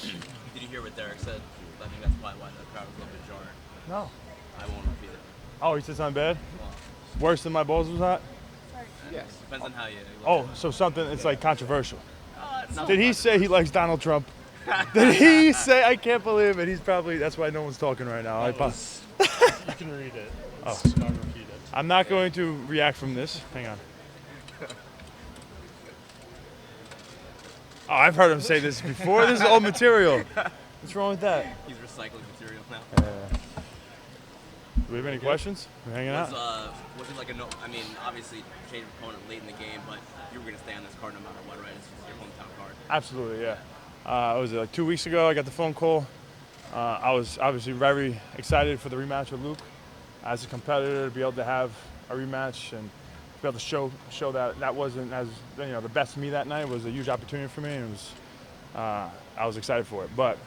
Did you hear what Derek said? I think that's probably why the crowd was a little bit jarring. No. I won't repeat it. Oh, he said something bad? Well, Worse than my balls was hot? yes. Depends on how you look Oh, at it. so something, it's like controversial. It's not Did he say he likes Donald Trump? Did he say, I can't believe it. He's probably, that's why no one's talking right now. You can read it. Let's not repeat it. I'm not going to react from this. Hang on. Oh, I've heard him say this before. This is old material. What's wrong with that? He's recycling material now. Do we have any questions? We're hanging out. Was it like a no? I mean, obviously changed opponent late in the game, but you were going to stay on this card no matter what, right? It's your hometown card. Absolutely, yeah. Was it like 2 weeks ago? I got the phone call. I was obviously very excited for the rematch with Luke. As a competitor, to be able to have a rematch and be able to show that wasn't as the best of me that night was a huge opportunity for me. And it was I was excited for it. But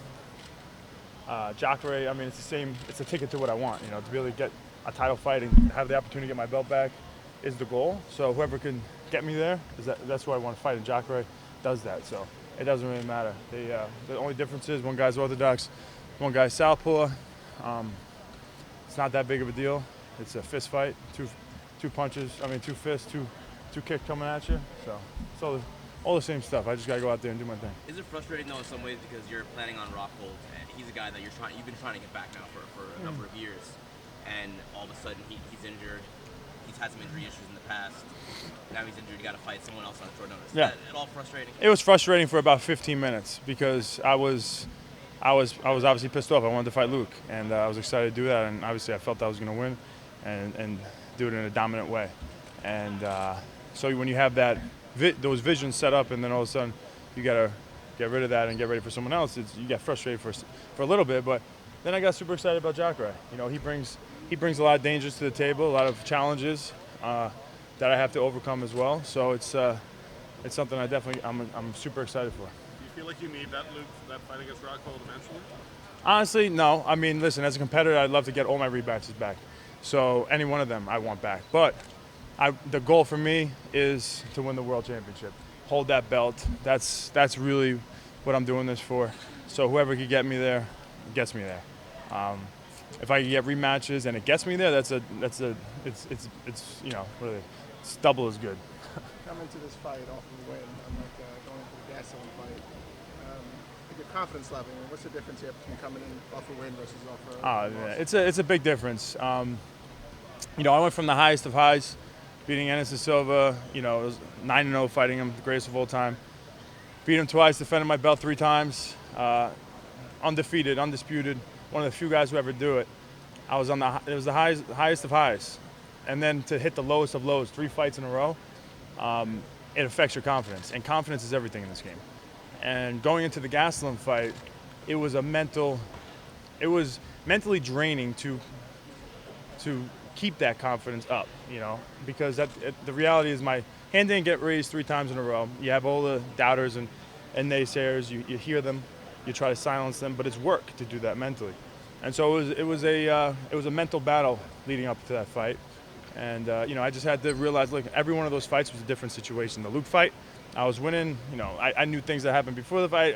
Jacare, I mean, it's the same. It's a ticket to what I want. To be able to get a title fight and have the opportunity to get my belt back is the goal. So whoever can get me there that's who I want to fight. And Jacare does that. So it doesn't really matter. The only difference is one guy's orthodox, one guy's southpaw. It's not that big of a deal. It's a fist fight, two punches. I mean, two fists, two kicks coming at you. So it's all the same stuff. I just gotta go out there and do my thing. Is it frustrating though in some ways because you're planning on Rockhold and he's a guy that you've been trying to get back now for a number of years, and all of a sudden he's injured. He's had some injury issues in the past. Now he's injured. You got to fight someone else on short notice. Yeah. Is that at all frustrating? It was frustrating for about 15 minutes because I was obviously pissed off. I wanted to fight Luke, and I was excited to do that. And obviously, I felt I was going to win, and do it in a dominant way. And so when you have those visions set up, and then all of a sudden you got to get rid of that and get ready for someone else, you get frustrated for a little bit. But then I got super excited about Jacare. He brings a lot of dangers to the table, a lot of challenges that I have to overcome as well. So it's something I'm super excited for. Do you feel like you need that fight against Rockhold eventually? Honestly, no. I mean, listen, as a competitor, I'd love to get all my rematches back. So any one of them I want back. But the goal for me is to win the world championship, hold that belt. That's really what I'm doing this for. So whoever can get me there, gets me there. If I can get rematches and it gets me there, it's really, it's double as good. Coming to this fight off of a win, unlike going to the Gastelum fight, your confidence level. What's the difference here between coming in off a win versus off a loss? It's a big difference. I went from the highest of highs, beating Anderson Silva. It was 9-0 fighting him, the greatest of all time. Beat him twice, defended my belt 3 times, undefeated, undisputed. One of the few guys who ever do it. It was the highest of highs, and then to hit the lowest of lows, 3 fights in a row. It affects your confidence, and confidence is everything in this game. And going into the Gastelum fight, it was mentally draining to keep that confidence up, because the reality is my hand didn't get raised 3 times in a row. You have all the doubters and naysayers. You hear them, you try to silence them, but it's work to do that mentally. And so it was a mental battle leading up to that fight. And I just had to realize, look, every one of those fights was a different situation. The Luke fight, I was winning. I knew things that happened before the fight.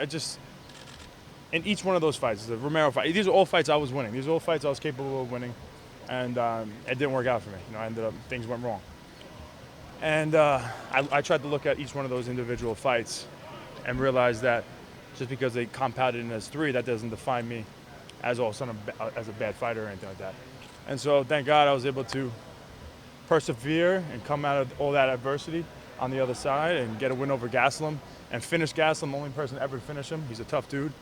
In each one of those fights, the Romero fight, these are all fights I was winning. These are all fights I was capable of winning, and it didn't work out for me. Things went wrong. And I tried to look at each one of those individual fights and realize that just because they compounded in as 3, that doesn't define me as all of a sudden as a bad fighter or anything like that. And so thank God I was able to persevere and come out of all that adversity on the other side and get a win over Gastelum and finish Gastelum, the only person to ever finish him. He's a tough dude.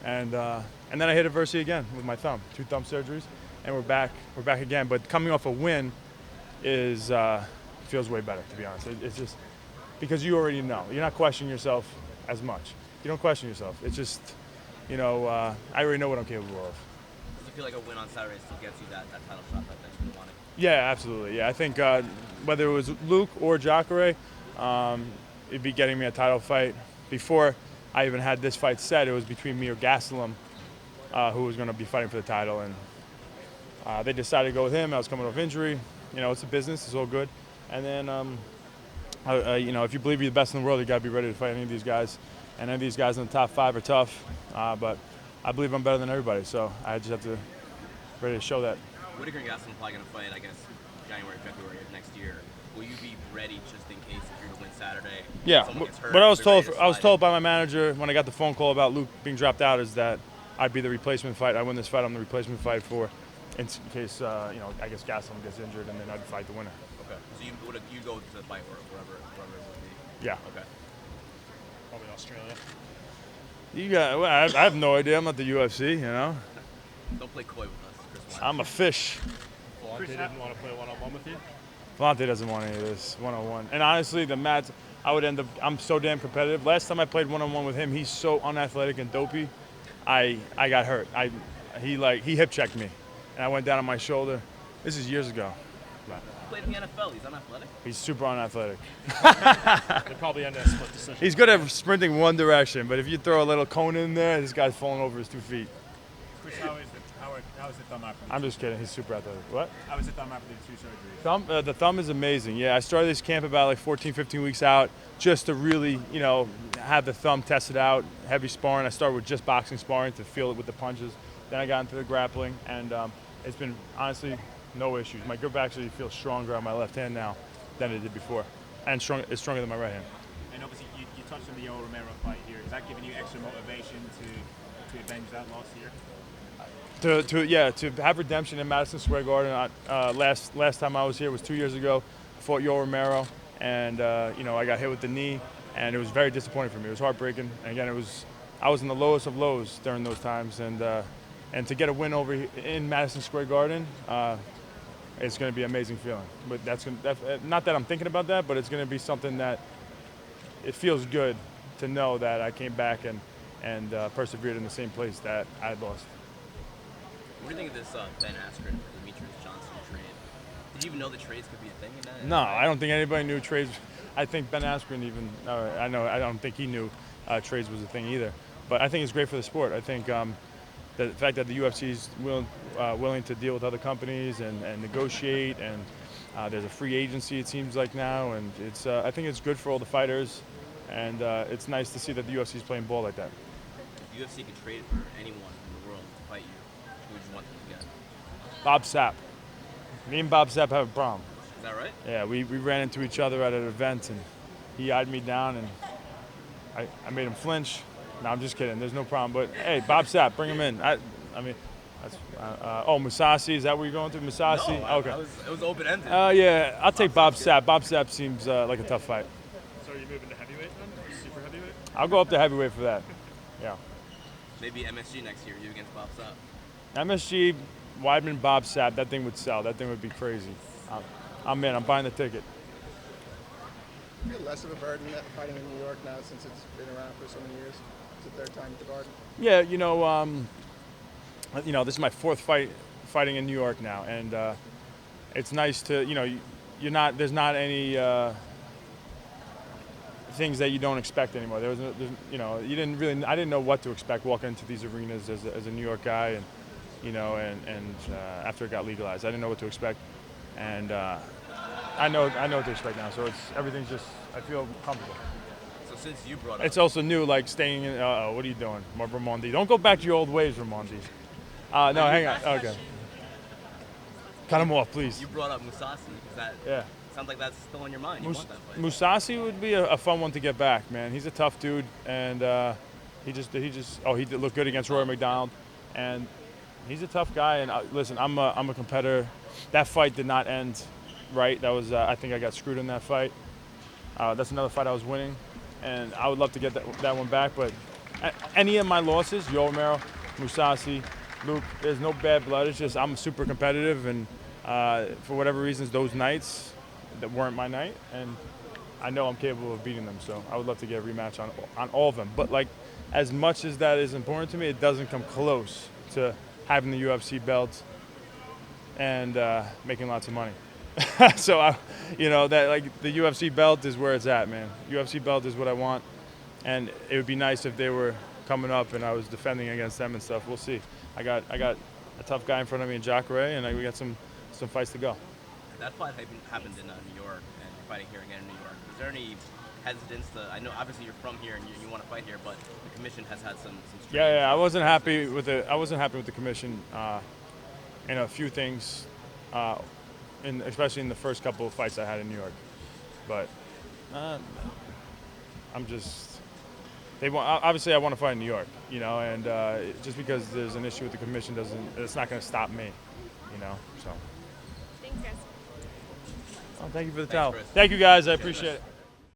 And then I hit adversity again with my thumb, 2 thumb surgeries, and we're back again. But coming off a win feels way better, to be honest. It's just because you already know. You're not questioning yourself as much. You don't question yourself. It's just, I already know what I'm capable of. Does it feel like a win on Saturday still gets you that title shot that you've been wanting? Yeah, absolutely. Yeah, I think whether it was Luke or Jacare, it'd be getting me a title fight. Before I even had this fight set, it was between me or Gastelum, who was going to be fighting for the title. And they decided to go with him. I was coming off injury. It's a business. It's all good. And then, if you believe you're the best in the world, you got to be ready to fight any of these guys. And any of these guys in the top 5 are tough. but I believe I'm better than everybody. So I just have to ready to show that. Whittaker and Gastelum probably going to fight, I guess, January, February of next year. Will you be ready just in case if you're to win Saturday? Yeah, Someone gets hurt, what I was you'll be told, ready to I was slide told in? by my manager when I got the phone call about Luke being dropped out is that I'd be the replacement fight. I win this fight, I'm the replacement fight for, in case I guess Gastelum gets injured, and then I'd fight the winner. Okay. So you go to the fight wherever it would be? Yeah. Okay. Probably Australia. Well, I have no idea. I'm not the UFC, you know. Don't play coy with us, Chris Weidman. I'm a fish. Vellante didn't want to play one-on-one with you? Vellante doesn't want any of this one-on-one. And honestly, the match, I'm so damn competitive. Last time I played one-on-one with him, he's so unathletic and dopey. I got hurt. He hip checked me, and I went down on my shoulder. This is years ago. He played in the NFL. He's unathletic. He's super unathletic. They probably end a split decision. He's good at sprinting one direction, but if you throw a little cone in there, this guy's falling over his 2 feet. Chris, how is the thumb after I'm just kidding. He's super athletic. What? How is the thumb after the 2 surgeries? The thumb is amazing. Yeah, I started this camp about like 14, 15 weeks out just to really, have the thumb tested out, heavy sparring. I started with just boxing sparring to feel it with the punches. Then I got into the grappling, and it's been honestly no issues. My grip actually feels stronger on my left hand now than it did before, and it's stronger than my right hand. And obviously, you touched on the Yoel Romero fight here. Is that giving you extra motivation to avenge that loss here? To have redemption in Madison Square Garden. Last time I was here was 2 years ago. I fought Yoel Romero, and I got hit with the knee, and it was very disappointing for me. It was heartbreaking. And again, I was in the lowest of lows during those times, and to get a win over in Madison Square Garden, it's going to be an amazing feeling. But not that I'm thinking about that, but it's going to be something that it feels good to know that I came back and persevered in the same place that I lost. What do you think of this Ben Askren, Demetrius Johnson trade? Did you even know the trades could be a thing in that? No, I don't think anybody knew trades. I think Ben Askren even. I don't think he knew trades was a thing either. But I think it's great for the sport. I think the fact that the UFC is willing to deal with other companies and negotiate, and there's a free agency it seems like now, and it's. I think it's good for all the fighters, and it's nice to see that the UFC is playing ball like that. If UFC could trade for anyone in the world to fight you, who would you want them to get? Bob Sapp. Me and Bob Sapp have a problem. Is that right? Yeah, we ran into each other at an event, and he eyed me down, and I made him flinch. No, I'm just kidding. There's no problem. But hey, Bob Sapp, bring him in. That's Musasi. Is that what you're going through, Musasi? No, Okay. it was open ended. Yeah, I'll take Bob Sapp. Bob Sapp seems like a tough fight. So are you moving to heavyweight then? Or super heavyweight? I'll go up to heavyweight for that. Yeah. Maybe MSG next year, you against Bob Sapp. MSG, Weidman, Bob Sapp. That thing would sell. That thing would be crazy. I'm in. I'm buying the ticket. Do you feel less of a burden fighting in New York now since it's been around for so many years? It's the third time at the Garden. Yeah, this is my fourth fight fighting in New York now, and it's nice to, there's not any things that you don't expect anymore. I didn't know what to expect walking into these arenas as a New York guy, and after it got legalized, I didn't know what to expect, and I know what to expect now. So everything's just, I feel comfortable. So since you brought up, It's also new, like staying in. What are you doing, Ramondi? Don't go back to your old ways, Ramondi. No, hang on. Okay. Cut him off, please. You brought up Musasi. Sounds like that's still on your mind. You want that fight. Musasi would be a fun one to get back, man. He's a tough dude, and he did look good against Rory McDonald, and he's a tough guy. And listen, I'm a competitor. That fight did not end right. That was I think I got screwed in that fight. That's another fight I was winning, and I would love to get that one back. But any of my losses, Yoel Romero, Musasi, Luke, there's no bad blood. It's just I'm super competitive, and for whatever reasons, those nights that weren't my night, and I know I'm capable of beating them. So I would love to get a rematch on all of them. But like, as much as that is important to me, it doesn't come close to having the UFC belt and making lots of money. So that like the UFC belt is where it's at, man. UFC belt is what I want, and it would be nice if they were coming up and I was defending against them and stuff. We'll see. I got a tough guy in front of me in Jacare, and we got some fights to go. That fight happened in New York, and you're fighting here again in New York. Is there any hesitance to? I know obviously you're from here and you want to fight here, but the commission has had some. Yeah, I wasn't happy with it. I wasn't happy with the commission in a few things, especially in the first couple of fights I had in New York. But I'm just. They want, obviously, I want to fight in New York, you know, and just because there's an issue with the commission it's not going to stop me, you know. So. Thanks, guys. Oh, thank you for the towel. Thank you, guys. I appreciate it.